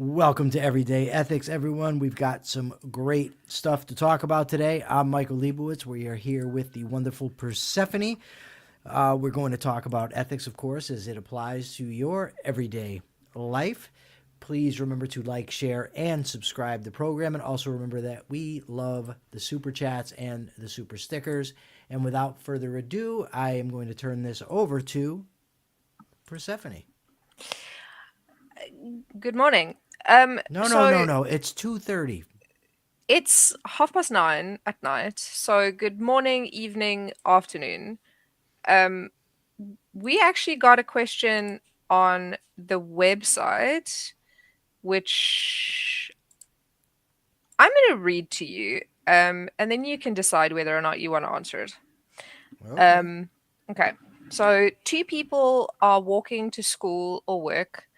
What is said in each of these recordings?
Welcome to Everyday Ethics, everyone. We've got some great stuff to talk about today. I'm Michael Liebowitz. We are here with the wonderful Persephone. We're going to talk about ethics, of course, as it applies to your everyday life. Please remember to like, share, and subscribe to the program. And also remember that we love the super chats and the super stickers. And without further ado, I am going to turn this over to Persephone. Good morning. No, no, no, So no. It's 2:30. it's 9:30 at night. So good morning, evening, afternoon. Um, we actually got a question on the website, which I'm going to read to you, and then you can decide whether or not you want to answer it. Okay. Okay. So two people are walking to school or work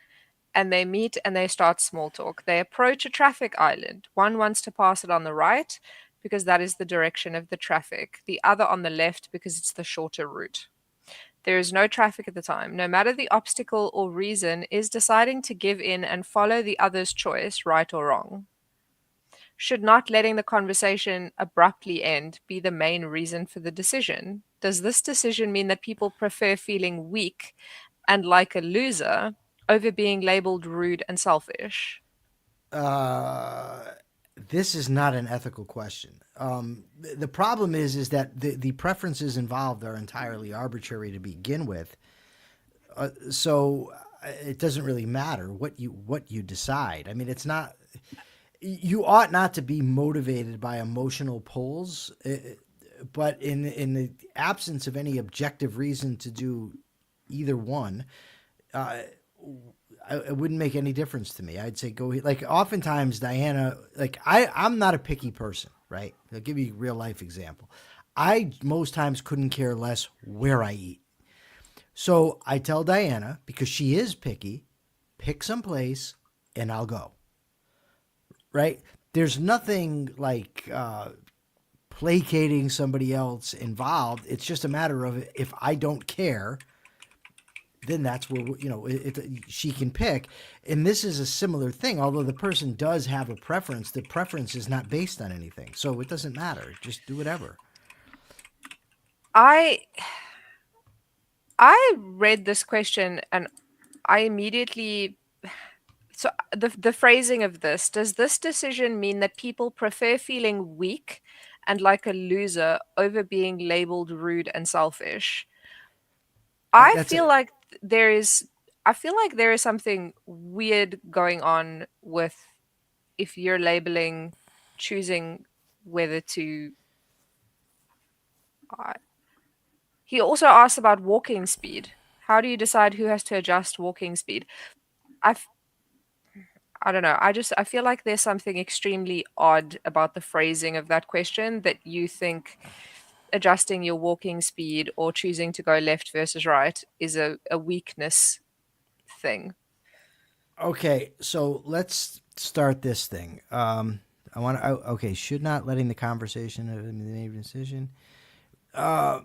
and they meet and they start small talk. They approach a traffic island. One wants to pass it on the right because that is the direction of the traffic, the other on the left because it's the shorter route. There is no traffic at the time. No matter the obstacle or reason, is deciding to give in and follow the other's choice right or wrong? Should not letting the conversation abruptly end be the main reason for the decision? Does this decision mean that people prefer feeling weak and like a loser over being labeled rude and selfish? Uh, this is not an ethical question. The problem is that the preferences involved are entirely arbitrary to begin with. So it doesn't really matter what you decide. I mean, it's not. You ought not to be motivated by emotional pulls, but in the absence of any objective reason to do either one, uh, it wouldn't make any difference to me. I'd say go like oftentimes Diana, like I'm not a picky person, right? I'll give you a real life example. I most times couldn't care less where I eat. So I tell Diana, because she is picky, pick some place and I'll go. Right? There's nothing like placating somebody else involved. It's just a matter of if I don't care, then that's where she can pick. And this is a similar thing. Although the person does have a preference, the preference is not based on anything, so it doesn't matter. Just do whatever. I I read this question and I immediately so the phrasing of this, does this decision mean that people prefer feeling weak and like a loser over being labeled rude and selfish? I That's a feel like there is I feel like there is something weird going on with if you're labeling choosing whether to uh, he also asked about walking speed. How do you decide who has to adjust walking speed? I I don't know. I feel like there's something extremely odd about the phrasing of that question that you think adjusting your walking speed or choosing to go left versus right is a weakness thing. okay. So let's start this thing. I want to. Okay, should not letting the conversation of the main decision. Uh,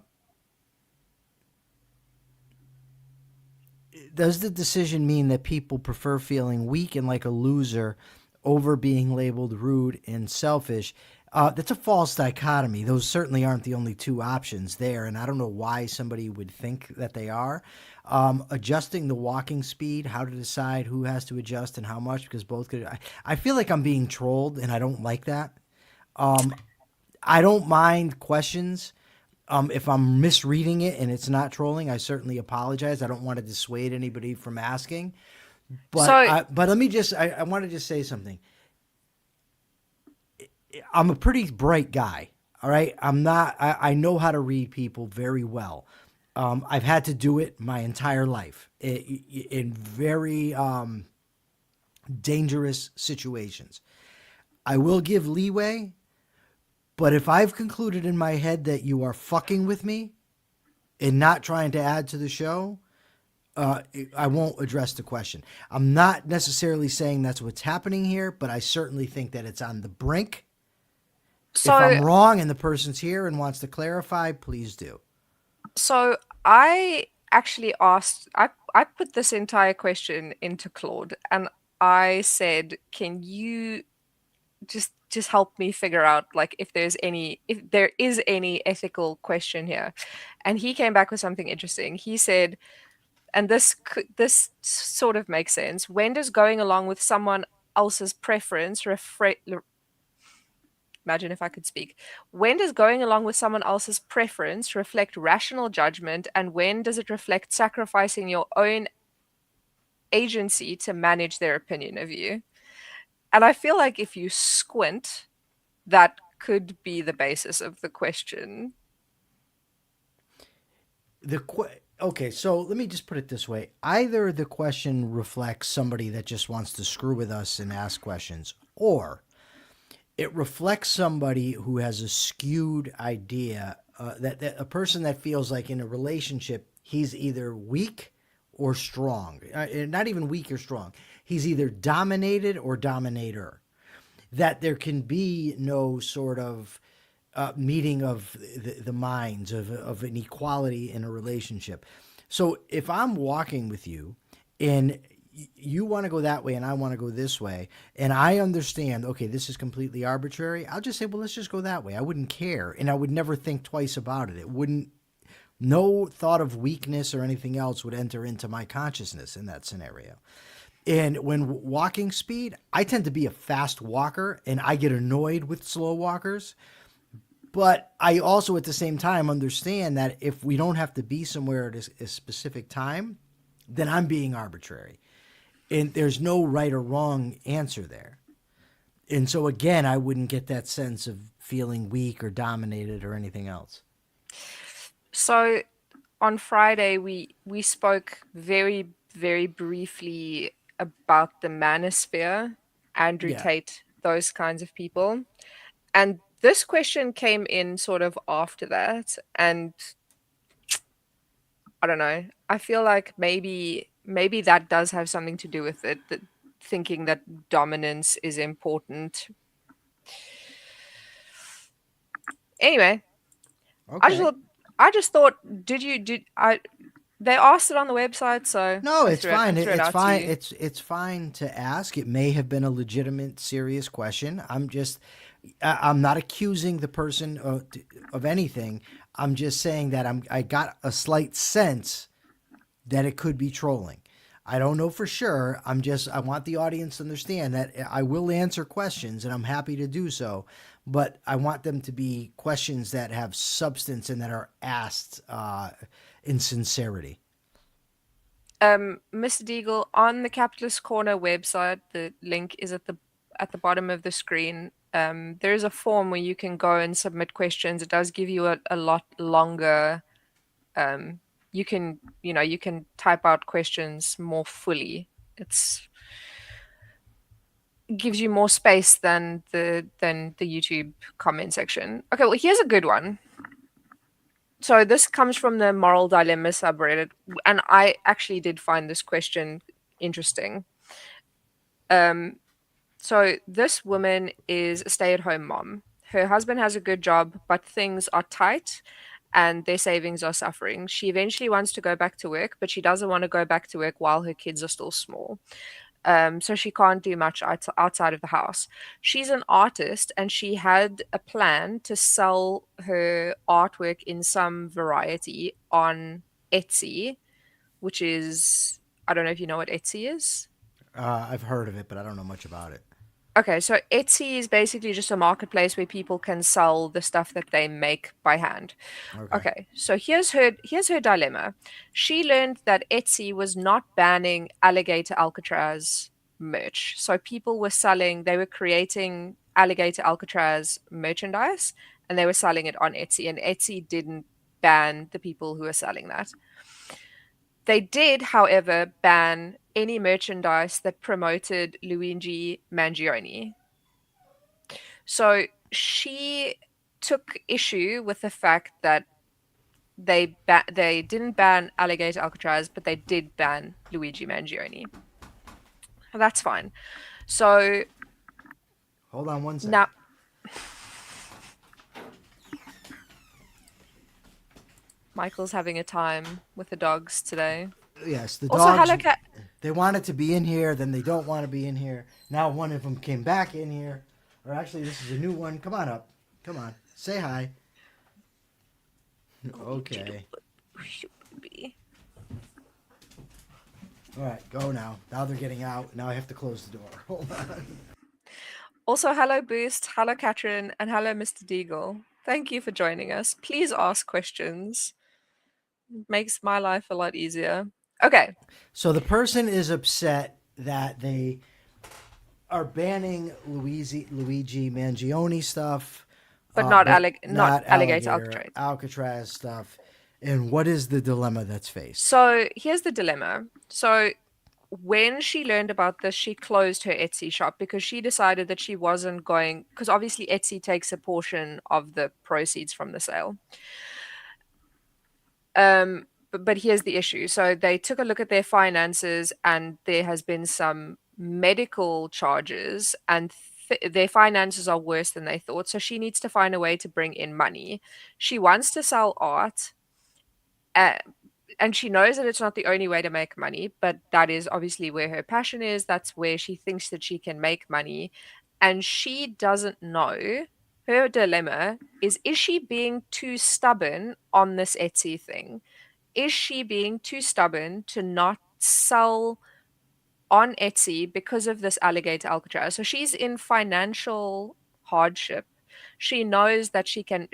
does the decision mean that people prefer feeling weak and like a loser over being labeled rude and selfish? That's a false dichotomy. Those certainly aren't the only two options there, and I don't know why somebody would think that they are. Adjusting the walking speed, how to decide who has to adjust and how much, because both could. I feel like I'm being trolled, and I don't like that. Um, I don't mind questions. If I'm misreading it and it's not trolling, I certainly apologize. I don't want to dissuade anybody from asking. So But let me just I want to just say something. I'm a pretty bright guy. All right. I'm not I know how to read people very well. I've had to do it my entire life in very dangerous situations. I will give leeway, but if I've concluded in my head that you are fucking with me and not trying to add to the show, uh, I won't address the question. I'm not necessarily saying that's what's happening here, but I certainly think that it's on the brink. If so I'm wrong and the person's here and wants to clarify, please do. so I actually asked I put this entire question into Claude and I said, "Can you just help me figure out like if there is any ethical question here?" And he came back with something interesting. He said, and this sort of makes sense. When does going along with someone else's preference imagine if I could speak. When does going along with someone else's preference reflect rational judgment, and when does it reflect sacrificing your own agency to manage their opinion of you? And I feel like if you squint, that could be the basis of the question. Okay, so let me just put it this way. Either the question reflects somebody that just wants to screw with us and ask questions, or it reflects somebody who has a skewed idea, that a person that feels like in a relationship he's either weak or strong. Not even weak or strong. He's either dominated or dominator. That there can be no sort of meeting of the minds of an equality in a relationship. So if I'm walking with you and you want to go that way and I want to go this way, and I understand, okay, this is completely arbitrary, I'll just say, well, let's just go that way. I wouldn't care, and I would never think twice about it. It wouldn't, no thought of weakness or anything else would enter into my consciousness in that scenario. And when walking speed, I tend to be a fast walker and I get annoyed with slow walkers. But I also, at the same time, understand that if we don't have to be somewhere at a specific time, then I'm being arbitrary. And there's no right or wrong answer there. And so, again, I wouldn't get that sense of feeling weak or dominated or anything else. So on Friday, we spoke very, very briefly about the manosphere, Andrew Yeah. Tate, those kinds of people. And this question came in sort of after that. And I don't know. I feel like maybe that does have something to do with it, that thinking that dominance is important. Anyway, I just Okay. thought I just thought did I they asked it on the website, so No, it's I fine. threw it It's out to fine. you. It's fine to ask. It may have been a legitimate, serious question. I'm not accusing the person of anything. I'm just saying that I got a slight sense that it could be trolling. I don't know for sure. I want the audience to understand that I will answer questions and I'm happy to do so, but I want them to be questions that have substance and that are asked in sincerity. Mr. Deagle, on the Capitalist Corner website, the link is at the bottom of the screen. There is a form where you can go and submit questions. It does give you a lot longer. You can you can type out questions more fully. It gives you more space than the YouTube comment section. Okay, well here's a good one. So this comes from the Moral Dilemma subreddit, and I actually did find this question interesting. Um, so this woman is a stay-at-home mom. Her husband has a good job, but things are tight and their savings are suffering. She eventually wants to go back to work, but she doesn't want to go back to work while her kids are still small. So she can't do much outside of the house. She's an artist and she had a plan to sell her artwork in some variety on Etsy, which is, I don't know if you know what Etsy is. I've heard of it, but I don't know much about it. Okay, so Etsy is basically just a marketplace where people can sell the stuff that they make by hand. Okay. Okay, so here's her dilemma. She learned that Etsy was not banning alligator Alcatraz merch. So people were selling, they were creating alligator Alcatraz merchandise and they were selling it on Etsy, and Etsy didn't ban the people who were selling that. They did, however, ban any merchandise that promoted Luigi Mangione. So she took issue with the fact that they didn't ban Alligator Alcatraz, but they did ban Luigi Mangione. That's fine. So Hold on one now second. Michael's having a time with the dogs today. Yes, the Also, dogs. hello, cat. They wanted to be in here, then they don't want to be in here. Now one of them came back in here. Or actually, this is a new one. Come on up. Come on. Say hi. Okay. All right, go now. Now they're getting out. Now I have to close the door. Hold on. Also, hello Boost, hello Katrin, and hello Mr. Deagle. Thank you for joining us. Please ask questions. It makes my life a lot easier. Okay. So the person is upset that they are banning Luigi Mangione stuff, But not not alligator alligator Alcatraz. Alcatraz stuff. And what is the dilemma that's faced? So here's the dilemma. So when she learned about this, she closed her Etsy shop because she decided that she wasn't going, because obviously Etsy takes a portion of the proceeds from the sale. But here's the issue. So they took a look at their finances, and there has been some medical charges, and their finances are worse than they thought. So she needs to find a way to bring in money. She wants to sell art, and she knows that it's not the only way to make money, but that is obviously where her passion is. That's where she thinks that she can make money. And she doesn't know. Her dilemma is she being too stubborn on this Etsy thing? Is she being too stubborn to not sell on Etsy because of this alligator Alcatraz? So she's in financial hardship. She knows that she can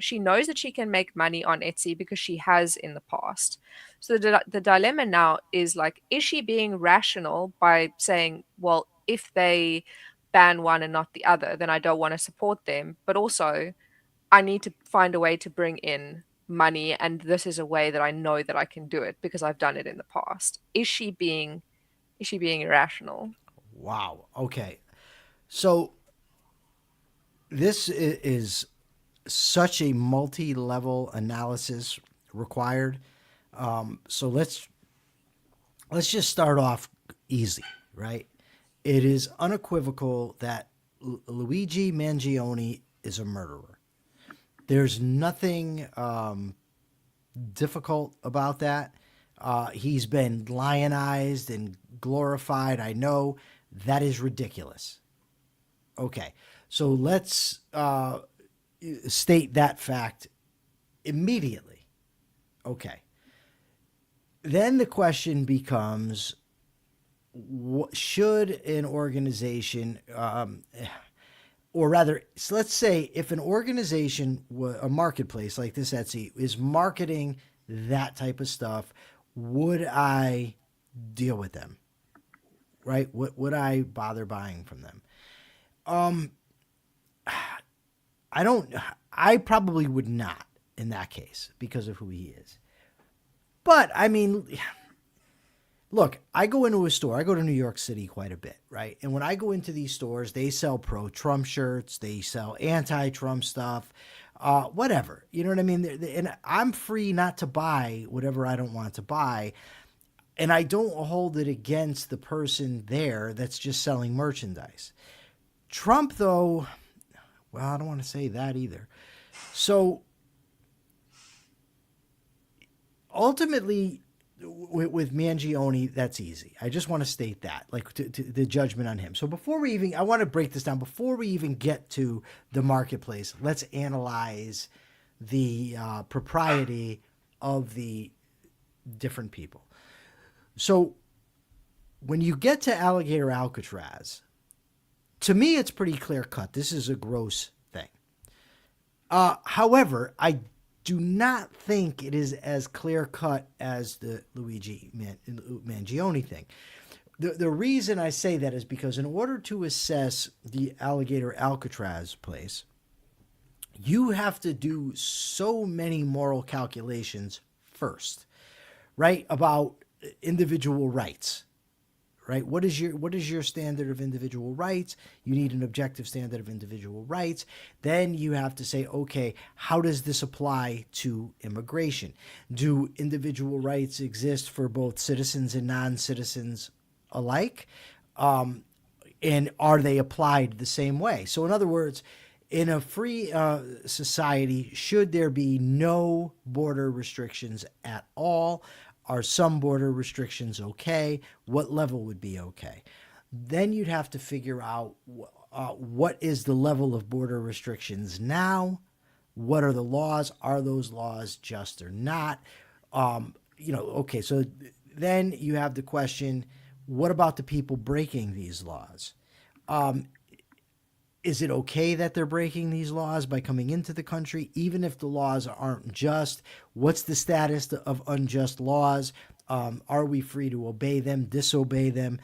make money on Etsy because she has in the past. So the dilemma now is like, is she being rational by saying, well, if they ban one and not the other, then I don't want to support them, but also I need to find a way to bring in money, and this is a way that I know that I can do it because I've done it in the past. Is she being irrational? Wow. Okay. So this is such a multi-level analysis required. So let's just start off easy, right? It is unequivocal that Luigi Mangione is a murderer. There's nothing difficult about that. He's been lionized and glorified. I know that is ridiculous. Okay, so let's state that fact immediately. Okay. Then the question becomes, should an organization, or rather, so let's say if an organization, a marketplace like this Etsy, is marketing that type of stuff, would I deal with them? Right? Would I bother buying from them? I probably would not in that case because of who he is. But I mean, look, I go into a store. I go to New York City quite a bit, right? And when I go into these stores, they sell pro-Trump shirts. They sell anti-Trump stuff, whatever. You know what I mean? And I'm free not to buy whatever I don't want to buy. And I don't hold it against the person there that's just selling merchandise. Trump, though, well, I don't want to say that either. So ultimately, with Mangione, that's easy. I just want to state that, like to the judgment on him. So I want to break this down. Before we even get to the marketplace, let's analyze the propriety of the different people. So when you get to Alligator Alcatraz, to me, it's pretty clear cut. This is a gross thing. However, I do not think it is as clear cut as the Luigi Mangione thing. The reason I say that is because in order to assess the Alligator Alcatraz place, you have to do so many moral calculations first, right? About individual rights, right? What is your standard of individual rights? You need an objective standard of individual rights. Then you have to say, okay, how does this apply to immigration? Do individual rights exist for both citizens and non-citizens alike? And are they applied the same way? So in other words, in a free society, should there be no border restrictions at all? Are some border restrictions okay? What level would be okay? Then you'd have to figure out what is the level of border restrictions now. What are the laws? Are those laws just or not? Okay, so then you have the question, what about the people breaking these laws? Is it okay that they're breaking these laws by coming into the country, even if the laws aren't just? What's the status of unjust laws? Are we free to obey them, disobey them?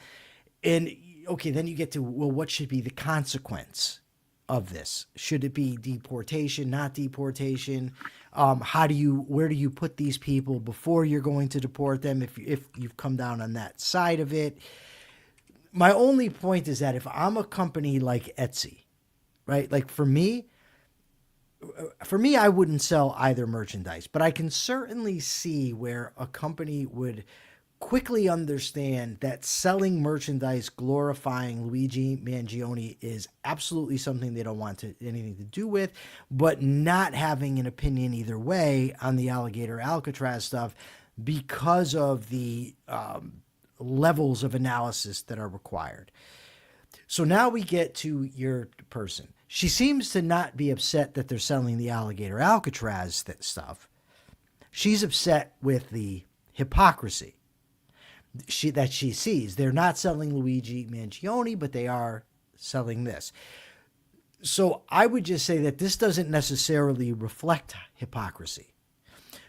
And okay, then you get to, well, what should be the consequence of this? Should it be deportation, not deportation? Where do you put these people before you're going to deport them if you've come down on that side of it? My only point is that if I'm a company like Etsy, right? Like for me, I wouldn't sell either merchandise, but I can certainly see where a company would quickly understand that selling merchandise glorifying Luigi Mangione is absolutely something they don't want anything to do with, but not having an opinion either way on the alligator Alcatraz stuff because of the levels of analysis that are required. So now we get to your person. She seems to not be upset that they're selling the alligator Alcatraz stuff. She's upset with the hypocrisy that she sees. They're not selling Luigi Mangione, but they are selling this. So I would just say that this doesn't necessarily reflect hypocrisy.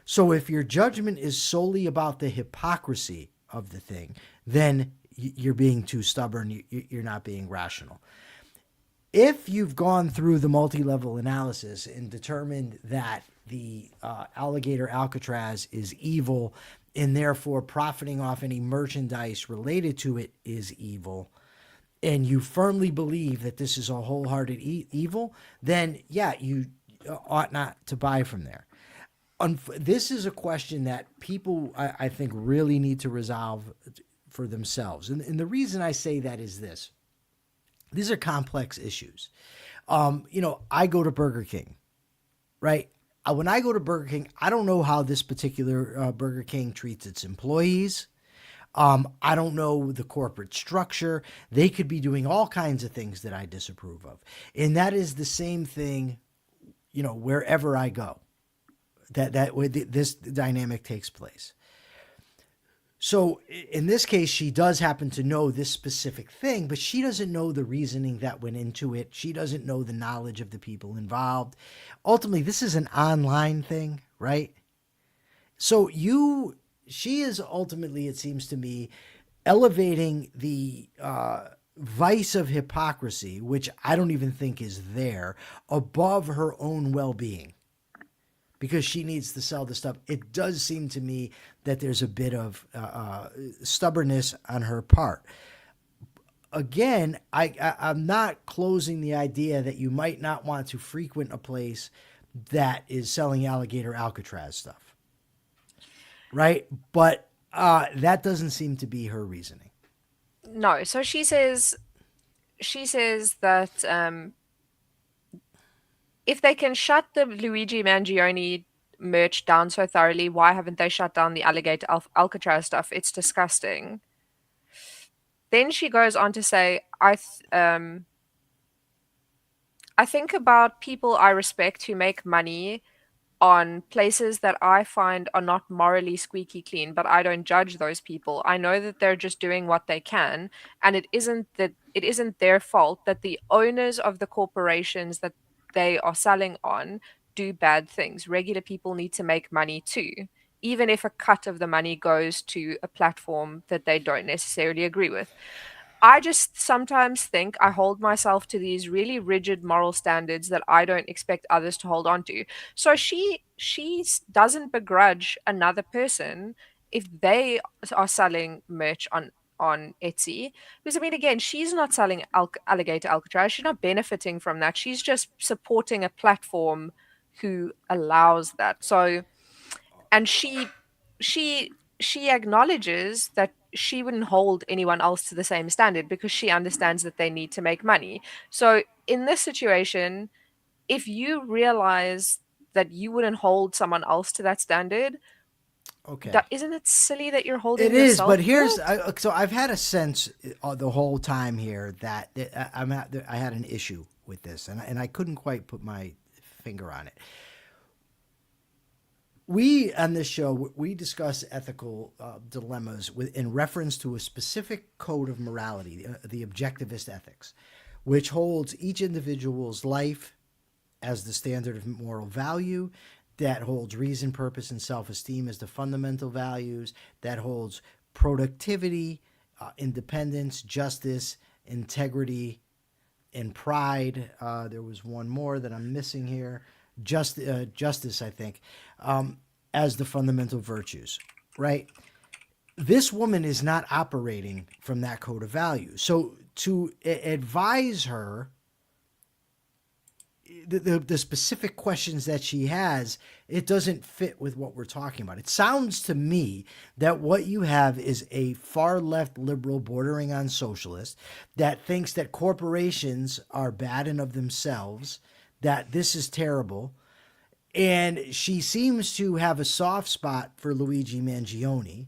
So if your judgment is solely about the hypocrisy of the thing, then you're being too stubborn. You're not being rational. If you've gone through the multi-level analysis and determined that the alligator Alcatraz is evil and therefore profiting off any merchandise related to it is evil, and you firmly believe that this is a wholehearted evil, then yeah, you ought not to buy from there. This is a question that people, I think, really need to resolve for themselves. And the reason I say that is this. These are complex issues. I go to Burger King, right? When I go to Burger King, I don't know how this particular Burger King treats its employees. I don't know the corporate structure. They could be doing all kinds of things that I disapprove of. And that is the same thing, wherever I go. This dynamic takes place. So in this case, she does happen to know this specific thing, but she doesn't know the reasoning that went into it. She doesn't know the knowledge of the people involved. Ultimately, this is an online thing, right? So she is ultimately, it seems to me, elevating the vice of hypocrisy, which I don't even think is there, above her own well-being, because she needs to sell the stuff. It does seem to me that there's a bit of stubbornness on her part. Again, I'm not closing the idea that you might not want to frequent a place that is selling alligator Alcatraz stuff, right? But that doesn't seem to be her reasoning. No, so she says that if they can shut the Luigi Mangione merch down so thoroughly, why haven't they shut down the alligator Alcatraz stuff? It's disgusting. Then she goes on to say, I think about people I respect who make money on places that I find are not morally squeaky clean, but I don't judge those people. I know that they're just doing what they can, and it isn't their fault that the owners of the corporations that they are selling on do bad things. Regular people need to make money too, even if a cut of the money goes to a platform that they don't necessarily agree with. I just sometimes think I hold myself to these really rigid moral standards that I don't expect others to hold on to. So she doesn't begrudge another person if they are selling merch on Etsy, because I mean, again, she's not selling alligator Alcatraz. She's not benefiting from that. She's just supporting a platform who allows that. So, and she acknowledges that she wouldn't hold anyone else to the same standard because she understands that they need to make money. So in this situation, if you realize that you wouldn't hold someone else to that standard, Okay. Isn't it silly that you're It holding is, yourself but to here's it? so I've had a sense the whole time here that I had an issue with this, and I couldn't quite put my finger on it. We on this show we discuss ethical dilemmas in reference to a specific code of morality, the objectivist ethics, which holds each individual's life as the standard of moral value, that holds reason, purpose, and self esteem as the fundamental values, that holds productivity, independence, justice, integrity, and pride. There was one more that I'm missing here. Justice, I think, as the fundamental virtues, right? This woman is not operating from that code of values. So to advise her the specific questions that she has, it doesn't fit with what we're talking about. It sounds to me that what you have is a far left liberal bordering on socialist that thinks that corporations are bad in of themselves, that this is terrible. And she seems to have a soft spot for Luigi Mangione,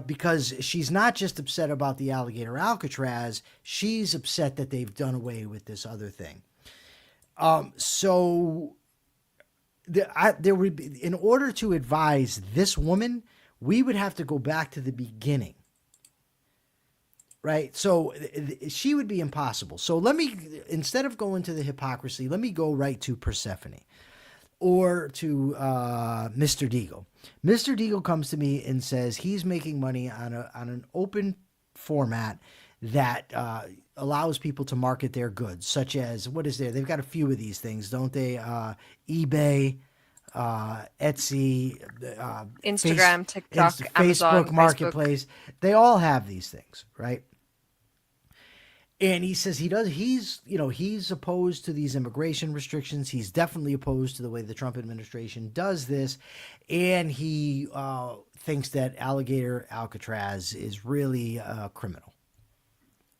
because she's not just upset about the alligator Alcatraz, she's upset that they've done away with this other thing. So there would be, in order to advise this woman, we would have to go back to the beginning, right? So she would be impossible. So let me, instead of going to the hypocrisy, let me go right to Persephone or to Mr. Deagle. Mr. Deagle comes to me and says he's making money on an open format that allows people to market their goods, such as, what is there? They've got a few of these things, don't they? eBay, Etsy, Instagram, TikTok, Amazon, Facebook Facebook. Marketplace. They all have these things, right? And he says he's opposed to these immigration restrictions. He's definitely opposed to the way the Trump administration does this. And he thinks that alligator Alcatraz is really criminal.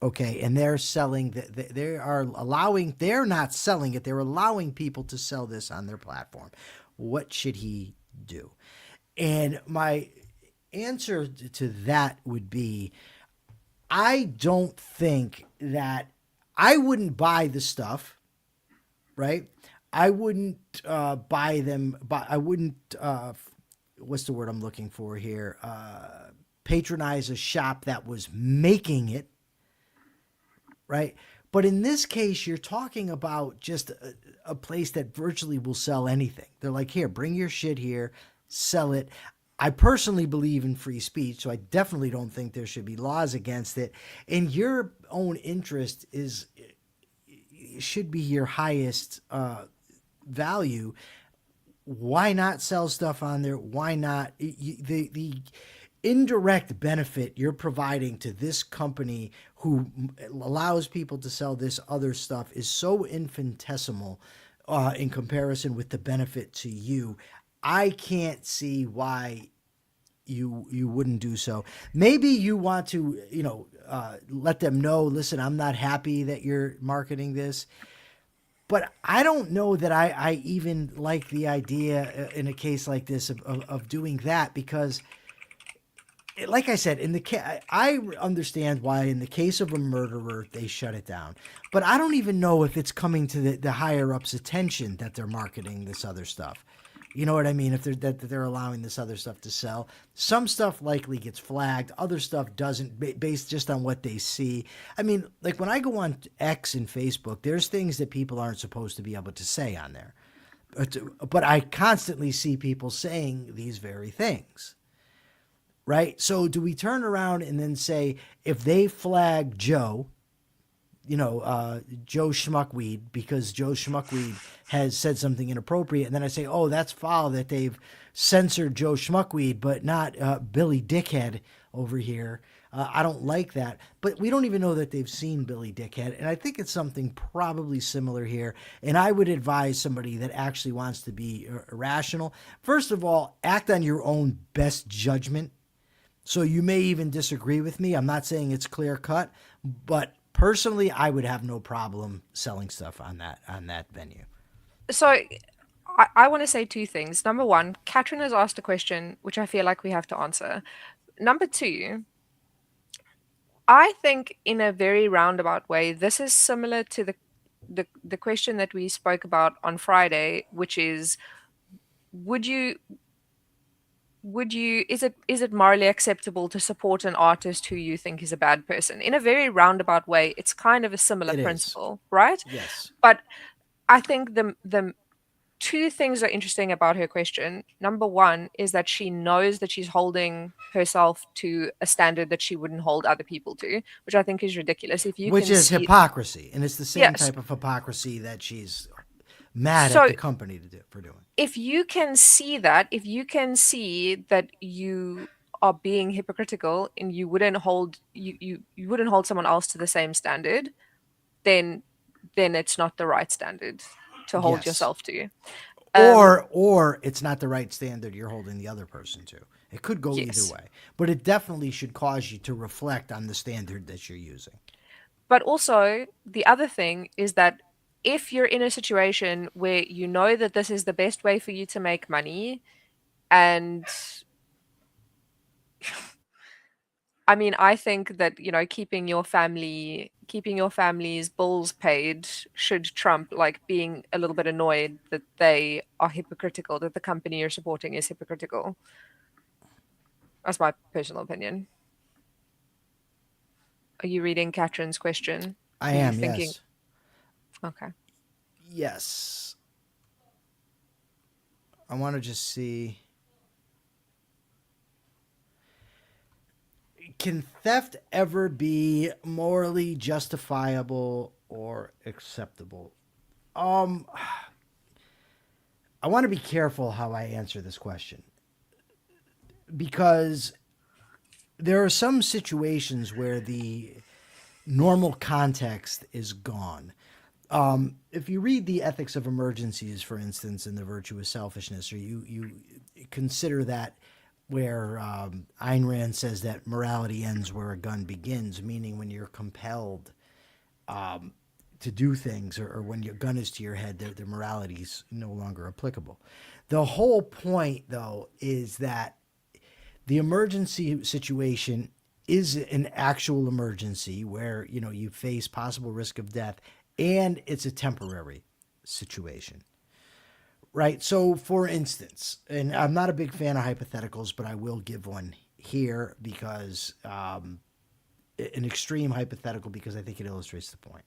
Okay, and they're selling, they're not selling it, they're allowing people to sell this on their platform. What should he do? And my answer to that would be, I don't think that, I wouldn't buy the stuff, right? I wouldn't buy them, but I wouldn't, what's the word I'm looking for here? Patronize a shop that was making it, right? But in this case, you're talking about just a place that virtually will sell anything. They're like, here, bring your shit here, sell it. I personally believe in free speech, so I definitely don't think there should be laws against it. And your own interest should be your highest value. Why not sell stuff on there? Why not? The indirect benefit you're providing to this company who allows people to sell this other stuff is so infinitesimal in comparison with the benefit to you. I can't see why you wouldn't do so. Maybe you want to, let them know, listen, I'm not happy that you're marketing this. But I don't know that I even like the idea in a case like this of doing that, because like I said, I understand why in the case of a murderer they shut it down, but I don't even know if it's coming to the higher ups' attention that they're marketing this other stuff. You know what I mean? If they're allowing this other stuff to sell, some stuff likely gets flagged, other stuff doesn't, based just on what they see. I mean, like when I go on X and Facebook, there's things that people aren't supposed to be able to say on there, but I constantly see people saying these very things. Right? So do we turn around and then say, if they flag Joe, Joe Schmuckweed, because Joe Schmuckweed has said something inappropriate, and then I say, oh, that's foul that they've censored Joe Schmuckweed, but not Billy Dickhead over here. I don't like that. But we don't even know that they've seen Billy Dickhead, and I think it's something probably similar here. And I would advise somebody that actually wants to be irrational. First of all, act on your own best judgment. So you may even disagree with me. I'm not saying it's clear cut, but personally, I would have no problem selling stuff on that venue. So I want to say two things. Number one, Catherine has asked a question which I feel like we have to answer. Number two, I think in a very roundabout way, this is similar to the question that we spoke about on Friday, which is would you is it morally acceptable to support an artist who you think is a bad person? In a very roundabout way, it's kind of a similar It is. principle, right? Yes. But I think the two things are interesting about her question. Number one is that she knows that she's holding herself to a standard that she wouldn't hold other people to, which I think is ridiculous. If you Which can is see, hypocrisy. And it's the same yes. type of hypocrisy that she's mad at So the company for doing. if you can see that, if you can see that you are being hypocritical and you wouldn't hold someone else to the same standard, then it's not the right standard to hold Yes. yourself to. Um, Or it's not the right standard you're holding the other person to. It could go either yes. way. But it definitely should cause you to reflect on the standard that you're using. But also, the other thing is that if you're in a situation where you know that this is the best way for you to make money, and I mean, I think that, keeping your family's bills paid should trump like being a little bit annoyed that they are hypocritical, that the company you're supporting is hypocritical. That's my personal opinion. Are you reading Catherine's question? I Are you am, thinking? yes. Okay. Yes. I want to just see. Can theft ever be morally justifiable or acceptable? Um, I want to be careful how I answer this question because there are some situations where the normal context is gone. If you read the ethics of emergencies, for instance, in the virtue of selfishness, or you consider that where Ayn Rand says that morality ends where a gun begins, meaning when you're compelled to do things, or when your gun is to your head, their morality is no longer applicable. The whole point, though, is that the emergency situation is an actual emergency where you face possible risk of death, and it's a temporary situation. Right. So, for instance, and I'm not a big fan of hypotheticals, but I will give one here because an extreme hypothetical because I think it illustrates the point.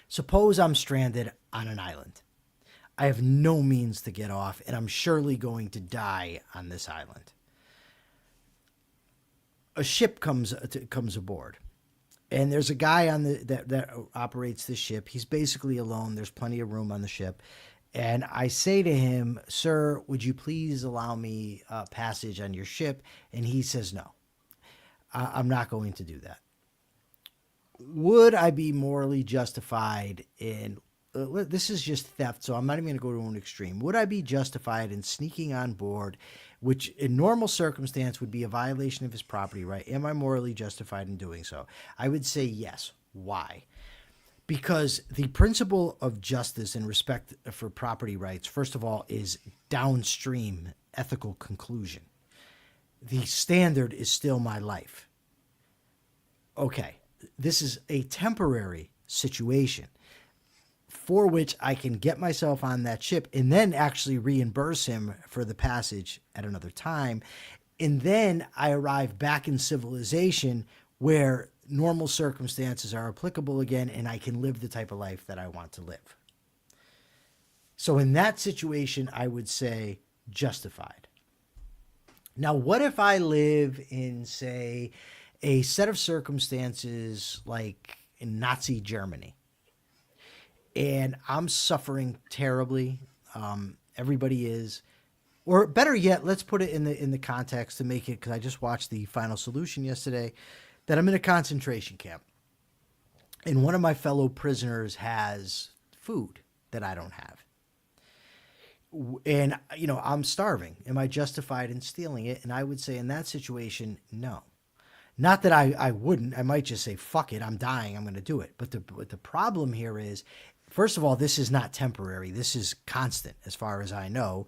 Suppose I'm stranded on an island. I have no means to get off, and I'm surely going to die on this island. A ship comes aboard, and there's a guy on that operates the ship. He's basically alone. There's plenty of room on the ship. And I say to him, "Sir, would you please allow me passage on your ship?" And he says, "No, I'm not going to do that." Would I be morally justified in this is just theft, so I'm not even going to go to an extreme. Would I be justified in sneaking on board, which in normal circumstance would be a violation of his property right? Am I morally justified in doing so? I would say yes. Why? Because the principle of justice and respect for property rights, first of all, is downstream ethical conclusion. The standard is still my life. Okay, this is a temporary situation for which I can get myself on that ship and then actually reimburse him for the passage at another time. And then I arrive back in civilization where normal circumstances are applicable again, and I can live the type of life that I want to live. So in that situation, I would say justified. Now, what if I live in, say, a set of circumstances like in Nazi Germany, and I'm suffering terribly? Everybody is. Or better yet, let's put it in the context to make it, because I just watched The Final Solution yesterday, that I'm in a concentration camp. And one of my fellow prisoners has food that I don't have. And, I'm starving. Am I justified in stealing it? And I would say in that situation, no. Not that I wouldn't. I might just say, fuck it, I'm dying, I'm going to do it. But the problem here is first of all, this is not temporary. This is constant, as far as I know,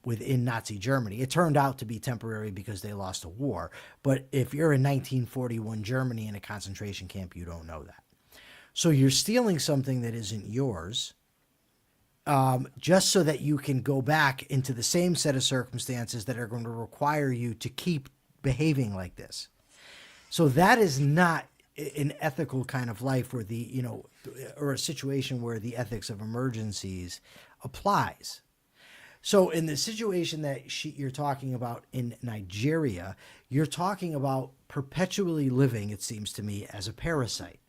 within Nazi Germany. It turned out to be temporary because they lost a war. But if you're in 1941 Germany in a concentration camp, you don't know that. So you're stealing something that isn't yours, just so that you can go back into the same set of circumstances that are going to require you to keep behaving like this. So that is not an ethical kind of life where or a situation where the ethics of emergencies applies. So in the situation that you're talking about in Nigeria, you're talking about perpetually living, it seems to me, as a parasite,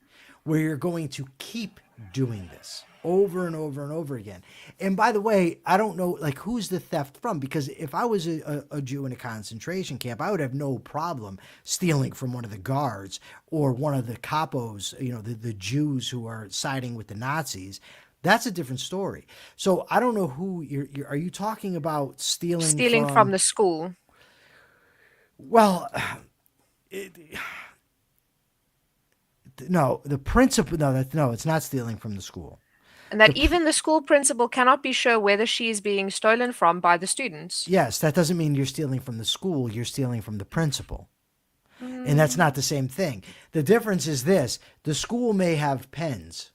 where you're going to keep doing this over and over and over again. And by the way, I don't know, like, who's the theft from? Because if I was a Jew in a concentration camp, I would have no problem stealing from one of the guards or one of the capos, the Jews who are siding with the Nazis. That's a different story. So I don't know who are you talking about stealing Stealing from from? the school. Well, it, no, the principal, no, it's not stealing from the school. And that The even the school principal cannot be sure whether she is being stolen from by the students. Yes, that doesn't mean you're stealing from the school, you're stealing from the principal. And that's Mm. not the same thing. The difference is this: the school may have pens.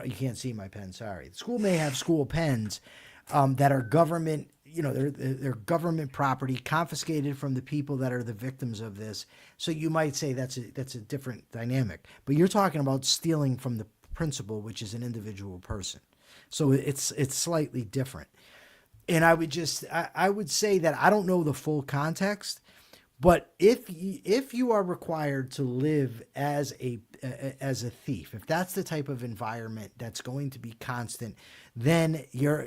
You can't see my pen, sorry. The school may have school pens that are government, they're government property confiscated from the people that are the victims of this. So you might say that's a different dynamic. But you're talking about stealing from the principal, which is an individual person. So it's slightly different. And I would say that I don't know the full context, but if you are required to live as a thief, if that's the type of environment that's going to be constant, then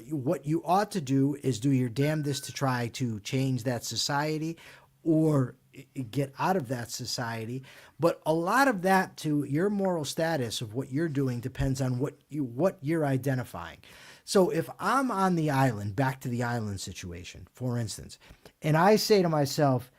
what you ought to do is do your damnedest to try to change that society or get out of that society. But a lot of that, to your moral status of what you're doing, depends on what you're identifying. So if I'm on the island, back to the island situation, for instance, and I say to myself,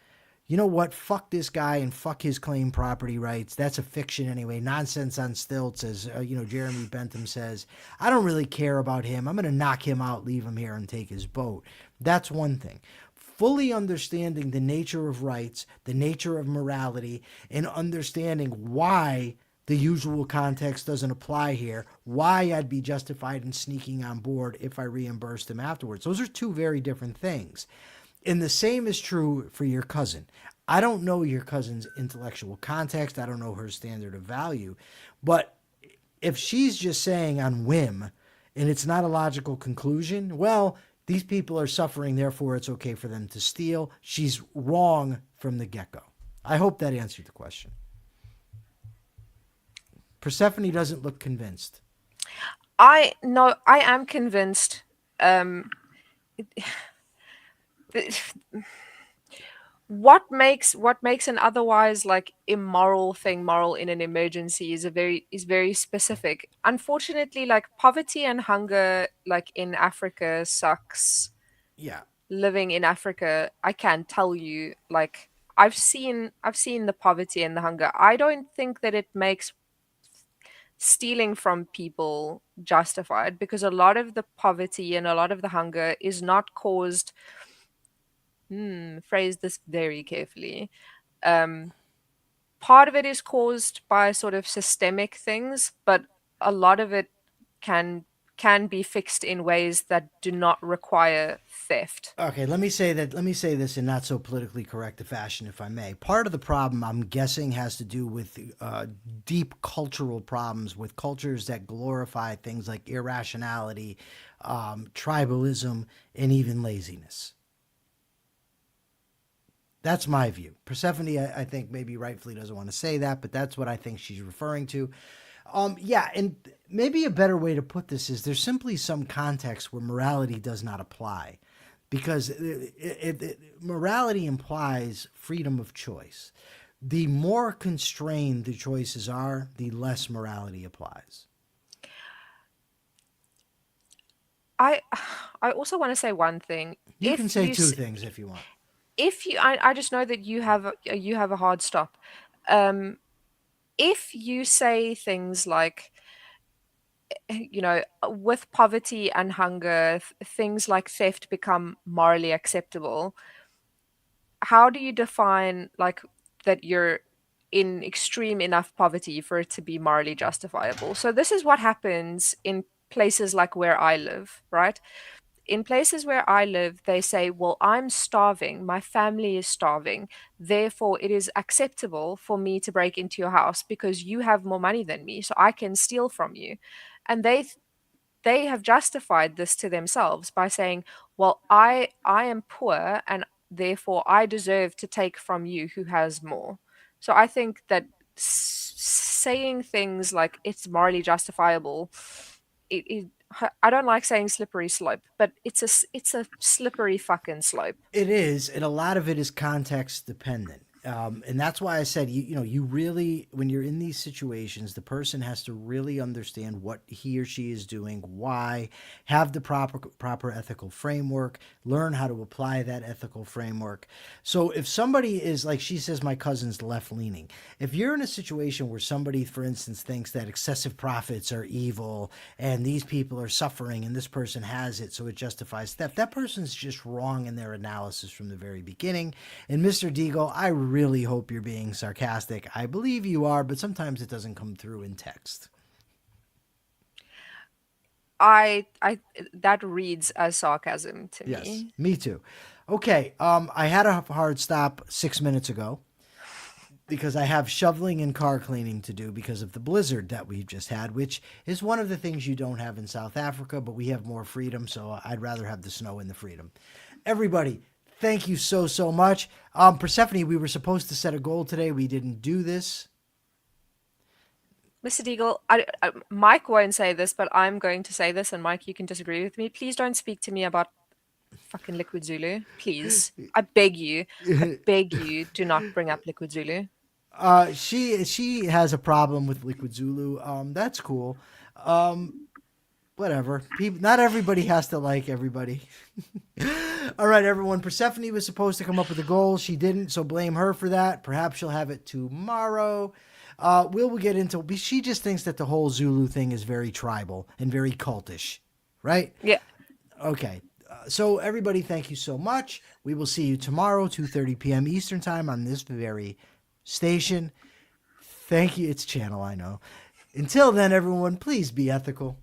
you know what? Fuck this guy and fuck his claim property rights. That's a fiction anyway. Nonsense on stilts, as Jeremy Bentham says. I don't really care about him. I'm going to knock him out, leave him here, and take his boat. That's one thing. Fully understanding the nature of rights, the nature of morality, and understanding why the usual context doesn't apply here, why I'd be justified in sneaking on board if I reimbursed him afterwards. Those are two very different things. And the same is true for your cousin. I don't know your cousin's intellectual context. I don't know her standard of value. But if she's just saying on whim and it's not a logical conclusion, well, these people are suffering, therefore it's okay for them to steal. She's wrong from the get-go. I hope that answered the question. Persephone doesn't look convinced. I no, I am convinced. Um, what makes an otherwise like immoral thing moral in an emergency is very specific. Unfortunately, like poverty and hunger, like in Africa, sucks. Yeah. Living in Africa, I can tell you, like I've seen the poverty and the hunger. I don't think that it makes stealing from people justified, because a lot of the poverty and a lot of the hunger is not caused, phrase this very carefully. Um, Part of it is caused by sort of systemic things, but a lot of it can can be fixed in ways that do not require theft. Okay, let me say this in not so politically correct a fashion, if I may. Part of the problem, I'm guessing, has to do with deep cultural problems with cultures that glorify things like irrationality, tribalism, and even laziness. That's my view. Persephone, I think, maybe rightfully doesn't want to say that, but that's what I think she's referring to. Yeah, and maybe a better way to put this is there's simply some context where morality does not apply, because morality implies freedom of choice. The more constrained the choices are, the less morality applies. I I also want to say one thing. You can say two things if you want. If you I just know that you have a hard stop. Um, if you say things like with poverty and hunger, things like theft become morally acceptable. How do you define like that you're in extreme enough poverty for it to be morally justifiable? So this is what happens in places like where I live, right? In places where I live, they say, well, I'm starving, my family is starving, therefore it is acceptable for me to break into your house because you have more money than me, so I can steal from you. And they have justified this to themselves by saying, well, I am poor and therefore I deserve to take from you who has more. So I think that saying things like it's morally justifiable, it I don't like saying slippery slope, but it's a slippery fucking slope. It is, and a lot of it is context dependent. And that's why I said, you really, when you're in these situations, the person has to really understand what he or she is doing, why, have the proper ethical framework, learn how to apply that ethical framework. So if somebody is, like she says, my cousin's left leaning, if you're in a situation where somebody, for instance, thinks that excessive profits are evil and these people are suffering and this person has it, so it justifies theft, that person's just wrong in their analysis from the very beginning. And Mr. Deagle, I really hope you're being sarcastic. I believe you are, but sometimes it doesn't come through in text. I that reads as sarcasm to Yes, me. me too. Okay, I had a hard stop 6 minutes ago because I have shoveling and car cleaning to do because of the blizzard that we've just had, which is one of the things you don't have in South Africa, but we have more freedom, so I'd rather have the snow and the freedom. Everybody, thank you so much. Persephone, we were supposed to set a goal today. We didn't do this. Mr. Deagle, Mike won't say this, but I'm going to say this, and Mike, you can disagree with me. Please don't speak to me about fucking Liquid Zulu. Please. I beg you. I beg you, do not bring up Liquid Zulu. She has a problem with Liquid Zulu. That's cool. Whatever. People, not everybody has to like everybody. All right, everyone. Persephone was supposed to come up with a goal. She didn't, so blame her for that. Perhaps she'll have it tomorrow. We'll get into. She just thinks that the whole Zulu thing is very tribal and very cultish, right? Yeah. Okay. So everybody, thank you so much. We will see you tomorrow, 2:30 p.m. Eastern time on this very station. Thank you. It's channel, I know. Until then, everyone, please be ethical.